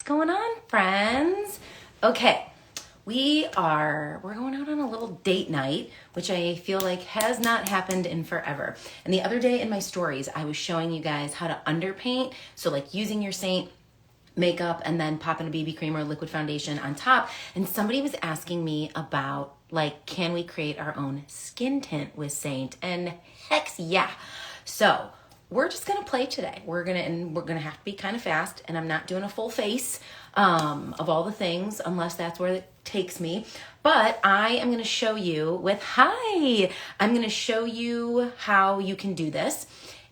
What's going on, friends? Okay, we're going out on a little date night, which I feel like has not happened in forever. And the other day in my stories, I was showing you guys how to underpaint. So like using your Seint makeup and then popping a BB cream or liquid foundation on top. And somebody was asking me about like, can we create our own skin tint with Seint? And heck yeah. So we're just gonna play today. We're gonna have to be kind of fast, and I'm not doing a full face of all the things unless that's where it takes me. But I am gonna show you I'm gonna show you how you can do this.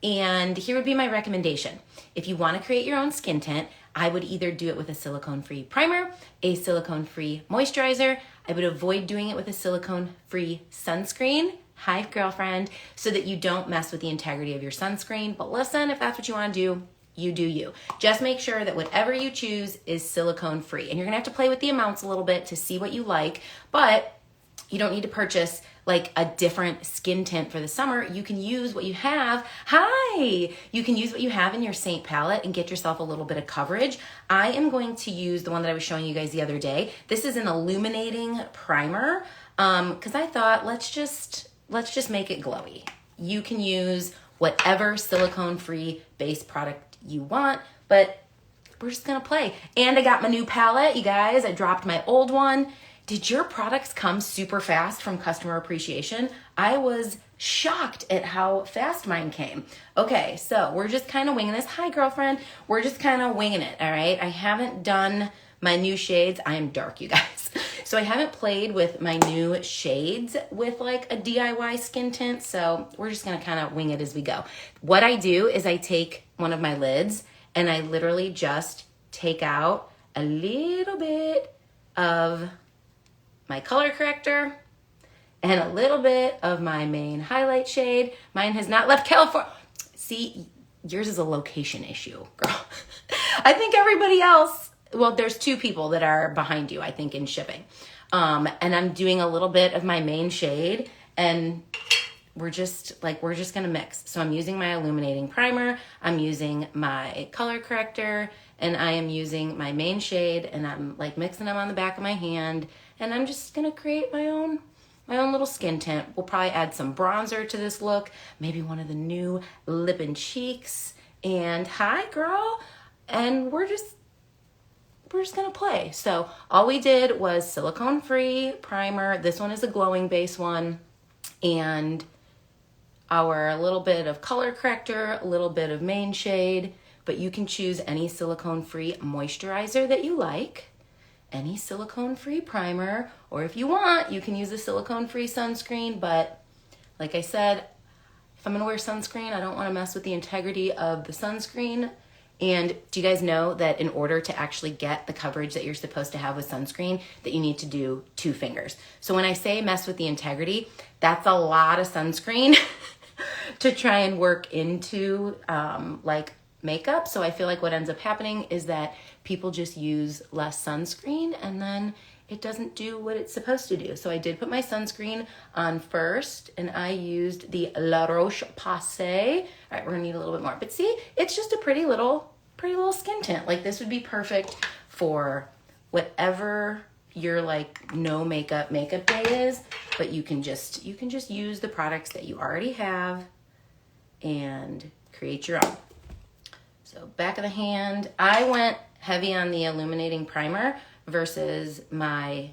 And here would be my recommendation. If you wanna create your own skin tint, I would either do it with a silicone-free primer, a silicone-free moisturizer. I would avoid doing it with a silicone-free sunscreen. Hi, girlfriend, so that you don't mess with the integrity of your sunscreen. But listen, if that's what you want to do, you do you. Just make sure that whatever you choose is silicone-free. And you're gonna have to play with the amounts a little bit to see what you like, but you don't need to purchase like a different skin tint for the summer. You can use what you have. You can use what you have in your Seint palette and get yourself a little bit of coverage. I am going to use the one that I was showing you guys the other day. This is an illuminating primer because I thought let's just make it glowy. You can use whatever silicone-free base product you want, but we're just gonna play. And I got my new palette, you guys. I dropped my old one. Did your products come super fast from customer appreciation? I was shocked at how fast mine came. Okay, so we're just kind of winging this. Hi, girlfriend. We're just kind of winging it, all right? I haven't done my new shades. I am dark, you guys. So I haven't played with my new shades with like a DIY skin tint. So we're just gonna kind of wing it as we go. What I do is I take one of my lids and I literally just take out a little bit of my color corrector and a little bit of my main highlight shade. Mine has not left California. See, yours is a location issue, girl. I think everybody else, well, there's two people that are behind you, I think, in shipping. And I'm doing a little bit of my main shade and we're just gonna mix. So I'm using my illuminating primer, I'm using my color corrector, and I am using my main shade, and I'm like mixing them on the back of my hand, and I'm just gonna create my own little skin tint. We'll probably add some bronzer to this look, maybe one of the new lip and cheeks, and hi, girl. And we're just gonna play. So all we did was silicone-free primer. This one is a glowing base one, and our little bit of color corrector, a little bit of main shade, but you can choose any silicone-free moisturizer that you like, any silicone-free primer, or if you want, you can use a silicone-free sunscreen. But like I said, if I'm gonna wear sunscreen, I don't wanna mess with the integrity of the sunscreen. And do you guys know that in order to actually get the coverage that you're supposed to have with sunscreen, that you need to do 2 fingers? So when I say mess with the integrity, that's a lot of sunscreen to try and work into like makeup. So I feel like what ends up happening is that people just use less sunscreen and then it doesn't do what it's supposed to do. So I did put my sunscreen on first and I used the La Roche-Posay. All right, we're gonna need a little bit more. But see, it's just a pretty little skin tint. Like this would be perfect for whatever your like no makeup day is, but you can just use the products that you already have and create your own. So back of the hand, I went heavy on the illuminating primer versus my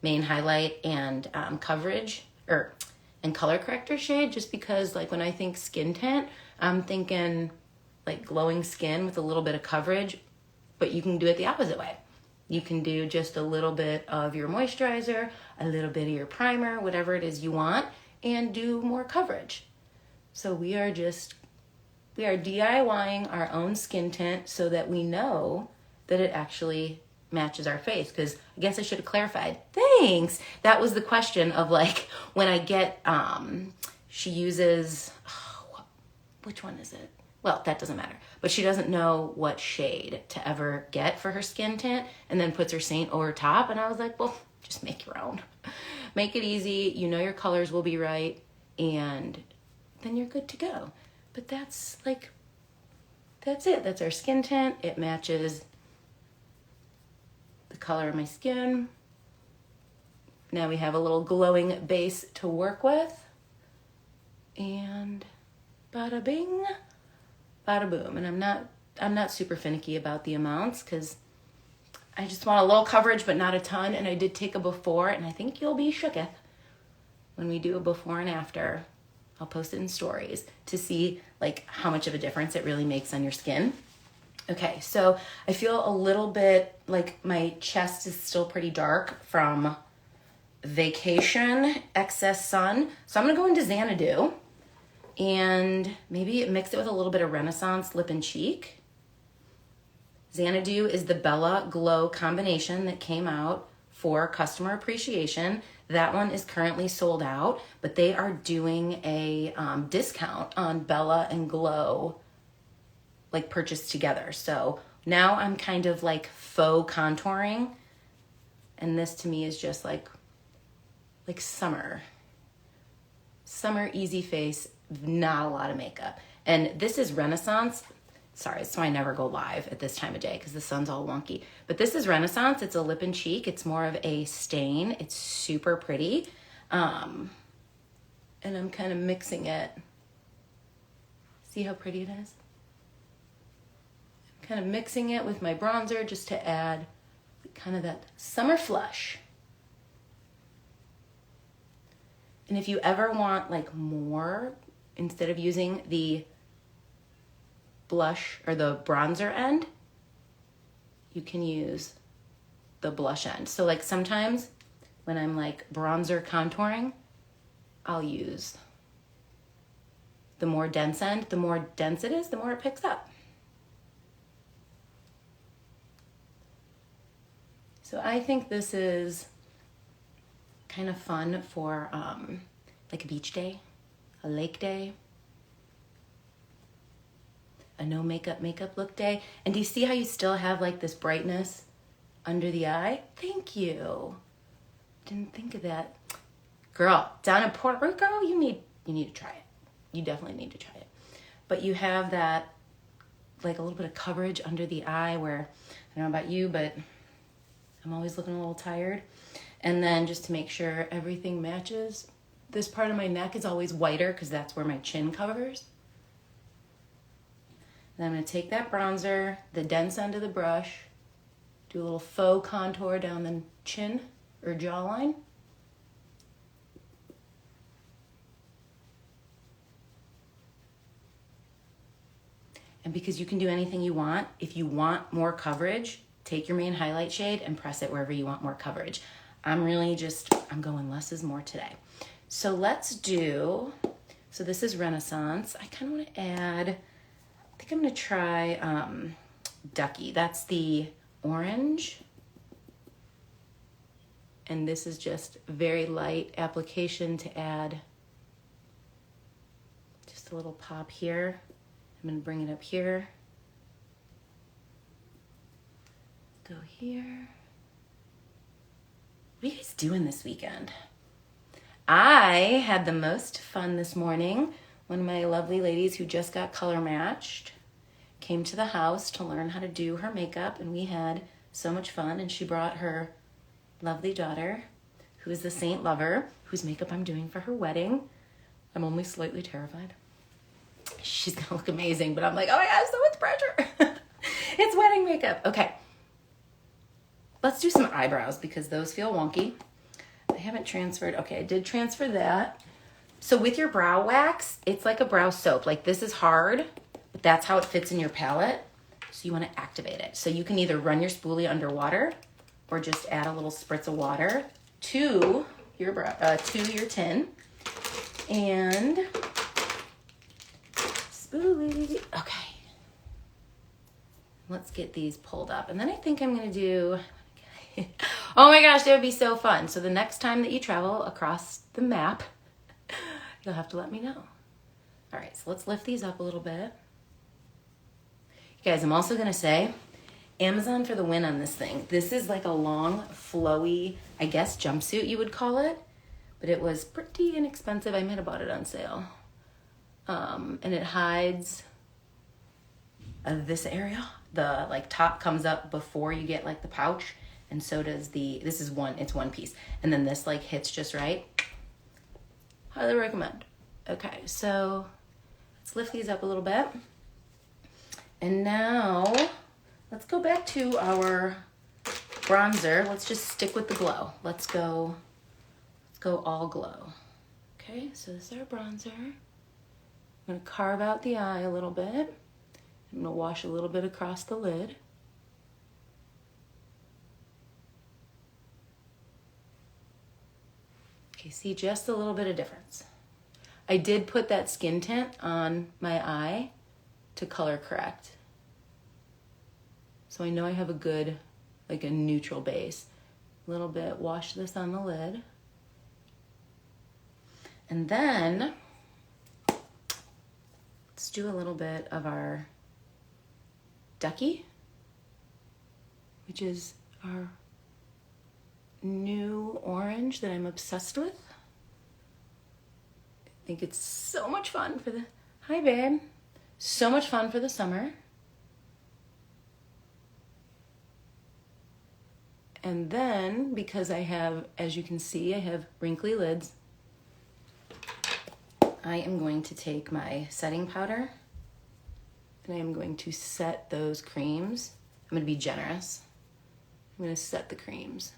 main highlight and coverage and color corrector shade, just because like when I think skin tint, I'm thinking like glowing skin with a little bit of coverage, but you can do it the opposite way. You can do just a little bit of your moisturizer, a little bit of your primer, whatever it is you want, and do more coverage. So we are DIYing our own skin tint so that we know that it actually matches our face. Because I guess I should have clarified. Thanks. That was the question of like when I get, she uses, which one is it? Well, that doesn't matter. But she doesn't know what shade to ever get for her skin tint and then puts her Seint over top. And I was like, well, just make your own. Make it easy. You know your colors will be right. And then you're good to go. But that's it. That's our skin tint. It matches color of my skin. Now we have a little glowing base to work with. And bada bing, bada boom. And I'm not super finicky about the amounts because I just want a little coverage but not a ton. And I did take a before, and I think you'll be shooketh when we do a before and after. I'll post it in stories to see like how much of a difference it really makes on your skin. Okay, so I feel a little bit like my chest is still pretty dark from vacation, excess sun. So I'm gonna go into Xanadu and maybe mix it with a little bit of Renaissance Lip and Cheek. Xanadu is the Bella Glow combination that came out for customer appreciation. That one is currently sold out, but they are doing a discount on Bella and Glow, like purchased together. So now I'm kind of like faux contouring, and this to me is just like summer easy face, not a lot of makeup. And this is Renaissance. Sorry, so I never go live at this time of day because the sun's all wonky. But this is Renaissance. It's a lip and cheek. It's more of a stain. It's super pretty. And I'm kind of mixing it. See how pretty it is? I'm kind of mixing it with my bronzer just to add kind of that summer flush. And if you ever want like more, instead of using the blush or the bronzer end, you can use the blush end. So like sometimes when I'm like bronzer contouring, I'll use the more dense end. The more dense it is, the more it picks up. So I think this is kind of fun for like a beach day, a lake day, a no makeup look day. And do you see how you still have like this brightness under the eye? Thank you. Didn't think of that. Girl, down in Puerto Rico, you need to try it. You definitely need to try it. But you have that like a little bit of coverage under the eye where, I don't know about you, but I'm always looking a little tired. And then just to make sure everything matches, this part of my neck is always whiter because that's where my chin covers. Then I'm going to take that bronzer, the dense end of the brush, do a little faux contour down the chin or jawline. And because you can do anything you want, if you want more coverage, take your main highlight shade and press it wherever you want more coverage. I'm going less is more today. So let's do, so this is Renaissance. I kind of want to add, I think I'm going to try Ducky. That's the orange. And this is just very light application to add just a little pop here. I'm going to bring it up here. Go here. What are you guys doing this weekend? I had the most fun this morning. One of my lovely ladies who just got color matched came to the house to learn how to do her makeup, and we had so much fun. And she brought her lovely daughter, who is the Seint lover, whose makeup I'm doing for her wedding. I'm only slightly terrified. She's gonna look amazing, but I'm like, oh my God, so much pressure. It's wedding makeup. Okay. Let's do some eyebrows because those feel wonky. I haven't transferred. Okay, I did transfer that. So with your brow wax, it's like a brow soap. Like this is hard, but that's how it fits in your palette. So you want to activate it. So you can either run your spoolie underwater or just add a little spritz of water to your tin. And spoolie. Okay. Let's get these pulled up. And then I think I'm going to do, oh my gosh, that would be so fun. So the next time that you travel across the map, you'll have to let me know. All right, so let's lift these up a little bit. You guys, I'm also going to say, Amazon for the win on this thing. This is like a long, flowy, I guess, jumpsuit you would call it. But it was pretty inexpensive. I might have bought it on sale. And it hides this area. The like top comes up before you get like the pouch. And so does this is one, it's one piece. And then this like hits just right. Highly recommend. Okay, so let's lift these up a little bit. And now let's go back to our bronzer. Let's just stick with the glow. Let's go all glow. Okay, so this is our bronzer. I'm gonna carve out the eye a little bit. I'm gonna wash a little bit across the lid. Okay, see just a little bit of difference. I did put that skin tint on my eye to color correct. So I know I have a good, like a neutral base. A little bit, wash this on the lid. And then, let's do a little bit of our Ducky, which is our new orange that I'm obsessed with. I think it's so much fun for the, hi babe, so much fun for the summer. And then, because I have, as you can see, I have wrinkly lids, I am going to take my setting powder and I am going to set those creams. I'm going to be generous. I'm going to set the creams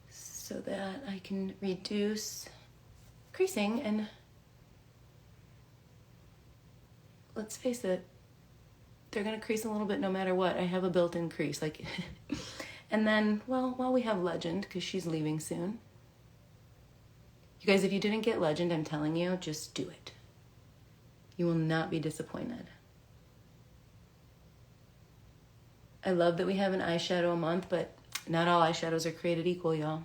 so that I can reduce creasing. And let's face it, they're gonna crease a little bit no matter what. I have a built-in crease, like, and then, well, while we have Legend, because she's leaving soon. You guys, if you didn't get Legend, I'm telling you, just do it. You will not be disappointed. I love that we have an eyeshadow a month, but not all eyeshadows are created equal, y'all.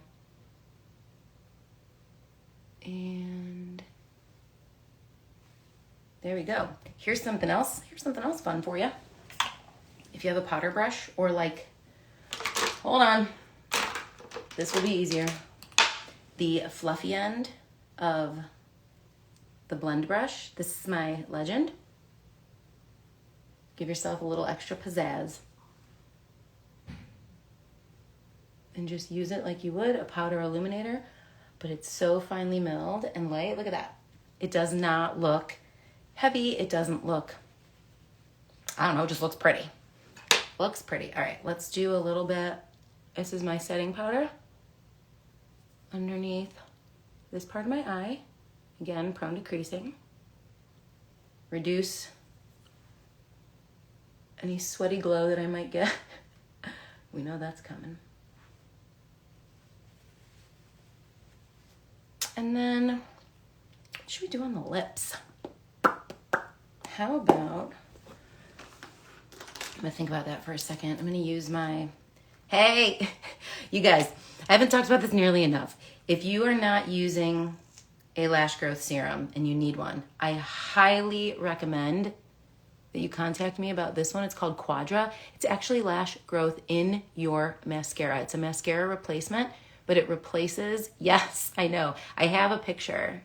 And there we go. Here's something else. Here's something else fun for you. If you have a powder brush or like, hold on, this will be easier. The fluffy end of the blend brush. This is my Legend. Give yourself a little extra pizzazz. And just use it like you would a powder illuminator, but it's so finely milled and light. Look at that. It does not look heavy. It doesn't look, I don't know, it just looks pretty. Looks pretty. All right, let's do a little bit. This is my setting powder underneath this part of my eye. Again, prone to creasing. Reduce any sweaty glow that I might get. We know that's coming. And then, what should we do on the lips? How about, I'm gonna think about that for a second. I'm gonna use my, hey, you guys, I haven't talked about this nearly enough. If you are not using a lash growth serum and you need one, I highly recommend that you contact me about this one. It's called Quadra. It's actually lash growth in your mascara. It's a mascara replacement, but it replaces, yes, I know. I have a picture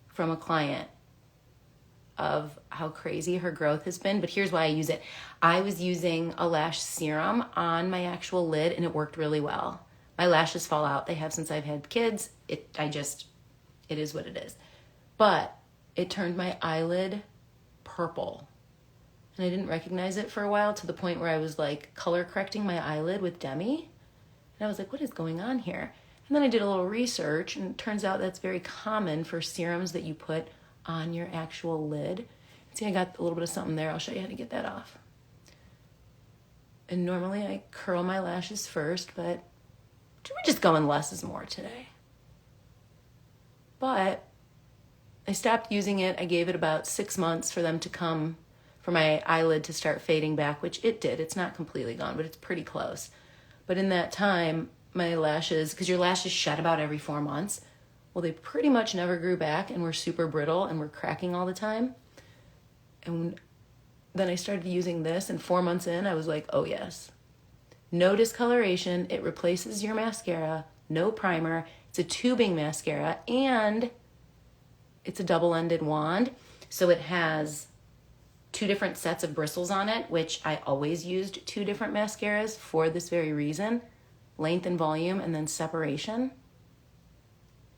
from a client of how crazy her growth has been, but here's why I use it. I was using a lash serum on my actual lid and it worked really well. My lashes fall out. They have since I've had kids. It is what it is. But it turned my eyelid purple. And I didn't recognize it for a while, to the point where I was like color correcting my eyelid with Demi. And I was like, what is going on here? And then I did a little research, and it turns out that's very common for serums that you put on your actual lid. See, I got a little bit of something there. I'll show you how to get that off. And normally I curl my lashes first, but we're just going less is more today. But I stopped using it. I gave it about 6 months for them to come, for my eyelid to start fading back, which it did. It's not completely gone, but it's pretty close. But in that time, my lashes, because your lashes shed about every 4 months, well, they pretty much never grew back and were super brittle and were cracking all the time. And then I started using this, and 4 months in, I was like, oh yes. No discoloration. It replaces your mascara. No primer. It's a tubing mascara, and it's a double-ended wand. So it has 2 different sets of bristles on it, which I always used 2 different mascaras for this very reason. Length and volume, and then separation,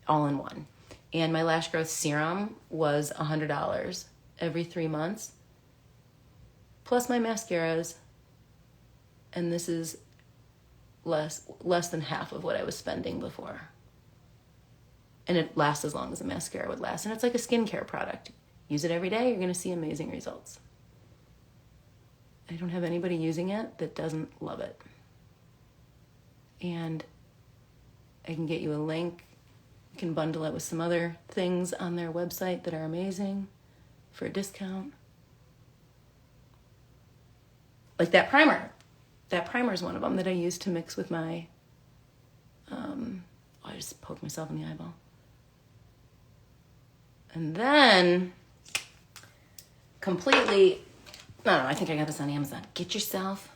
all in one. And my lash growth serum was $100 every 3 months, plus my mascaras. And this is less than half of what I was spending before. And it lasts as long as a mascara would last. And it's like a skincare product. Use it every day, you're gonna see amazing results. I don't have anybody using it that doesn't love it. And I can get you a link. You can bundle it with some other things on their website that are amazing for a discount. Like that primer. That primer is one of them that I use to mix with my, I just poked myself in the eyeball. And then, completely, no, I think I got this on Amazon. Get yourself,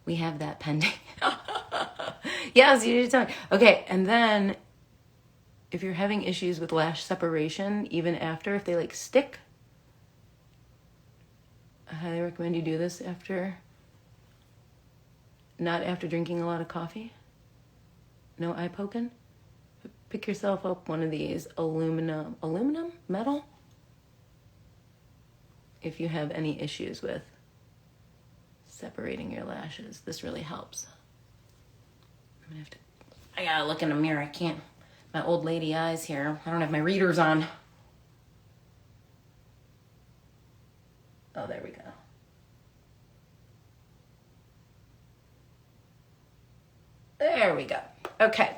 we have that pending. Yes, you need to tell me. Okay, and then, if you're having issues with lash separation, even after, if they like stick, I highly recommend you do this after, not after drinking a lot of coffee. No eye poking. Pick yourself up one of these aluminum, metal, if you have any issues with separating your lashes. This really helps. I'm gonna have to, I gotta look in the mirror. I can't, my old lady eyes here. I don't have my readers on. Oh, there we go. There we go. Okay.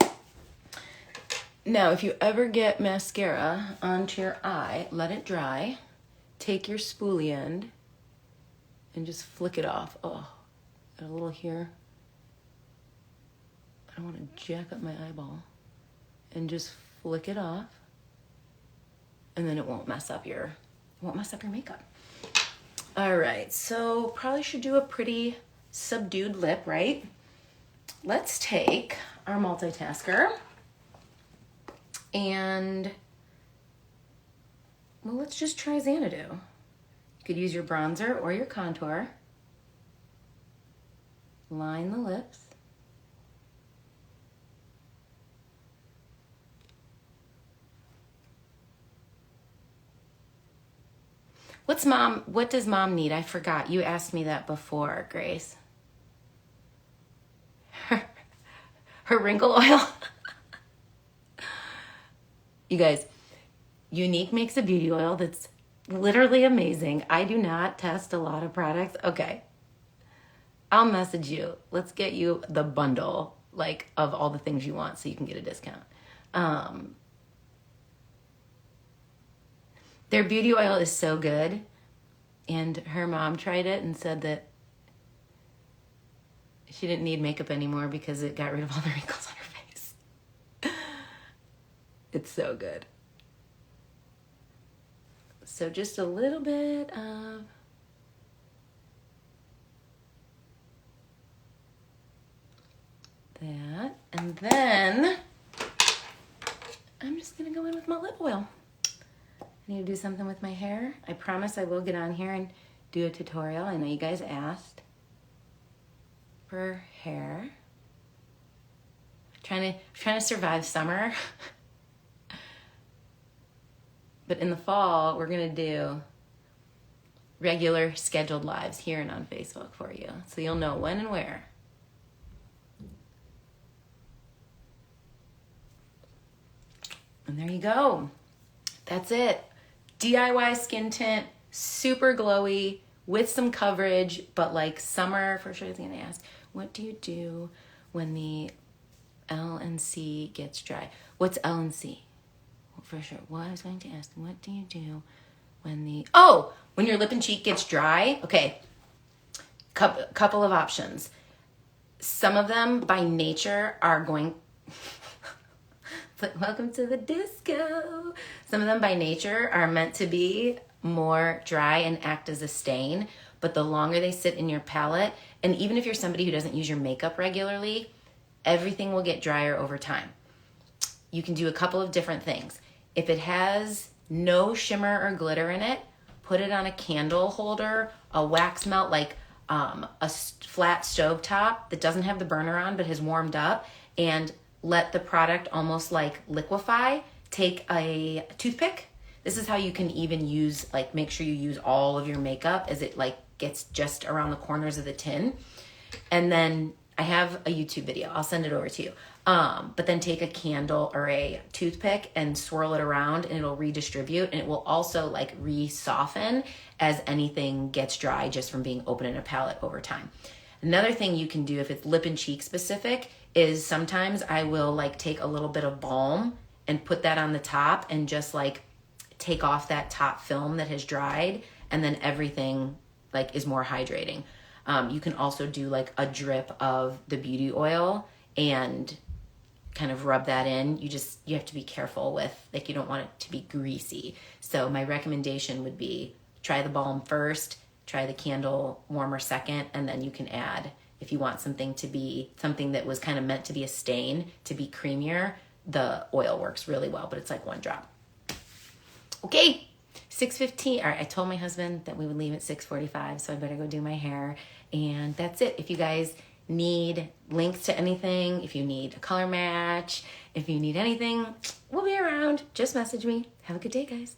Now, if you ever get mascara onto your eye, let it dry. Take your spoolie end and just flick it off. Oh, got a little here. I don't want to jack up my eyeball. And just flick it off. And then it won't mess up your makeup. All right, so probably should do a pretty subdued lip, right? Let's take our multitasker and, well, let's just try Xanadu. You could use your bronzer or your contour. Line the lips. What does mom need? I forgot. You asked me that before, Grace. Her wrinkle oil. You guys, Unique makes a beauty oil that's literally amazing. I do not test a lot of products. Okay. I'll message you. Let's get you the bundle, like, of all the things you want so you can get a discount. Their beauty oil is so good. And her mom tried it and said that she didn't need makeup anymore because it got rid of all the wrinkles on her face. It's so good. So just a little bit of that. And then I'm just going to go in with my lip oil. I need to do something with my hair. I promise I will get on here and do a tutorial. I know you guys asked for hair. Trying to survive summer. But in the fall, we're gonna do regular scheduled lives here and on Facebook for you. So you'll know when and where. And there you go. That's it. DIY skin tint, super glowy, with some coverage, but like summer, for sure. I was gonna ask, what do you do when the L and C gets dry? What's L and C? Well, for sure. Well, I was going to ask, what do you do when when your lip and cheek gets dry? Okay, couple of options. Some of them by nature are going, welcome to the disco. Some of them by nature are meant to be more dry and act as a stain, but the longer they sit in your palette, and even if you're somebody who doesn't use your makeup regularly, everything will get drier over time. You can do a couple of different things. If it has no shimmer or glitter in it, put it on a candle holder a wax melt, like flat stove top that doesn't have the burner on but has warmed up, and let the product almost like liquefy. Take a toothpick. This is how you can even use, like, make sure you use all of your makeup as it like gets just around the corners of the tin. And then I have a YouTube video. I'll send it over to you. But then take a candle or a toothpick and swirl it around, and it'll redistribute, and it will also like re-soften as anything gets dry just from being open in a palette over time. Another thing you can do if it's lip and cheek specific is sometimes I will like take a little bit of balm and put that on the top and just like take off that top film that has dried, and then everything like is more hydrating. You can also do like a drip of the beauty oil and kind of rub that in. You have to be careful with, like, you don't want it to be greasy. So my recommendation would be try the balm first, try the candle warmer second, and then you can add, if you want something to be something that was kind of meant to be a stain to be creamier, the oil works really well, but it's like one drop. Okay, 6:15. All right, I told my husband that we would leave at 6:45, so I better go do my hair. And that's it. If you guys need links to anything, if you need a color match, if you need anything, we'll be around. Just message me. Have a good day, guys.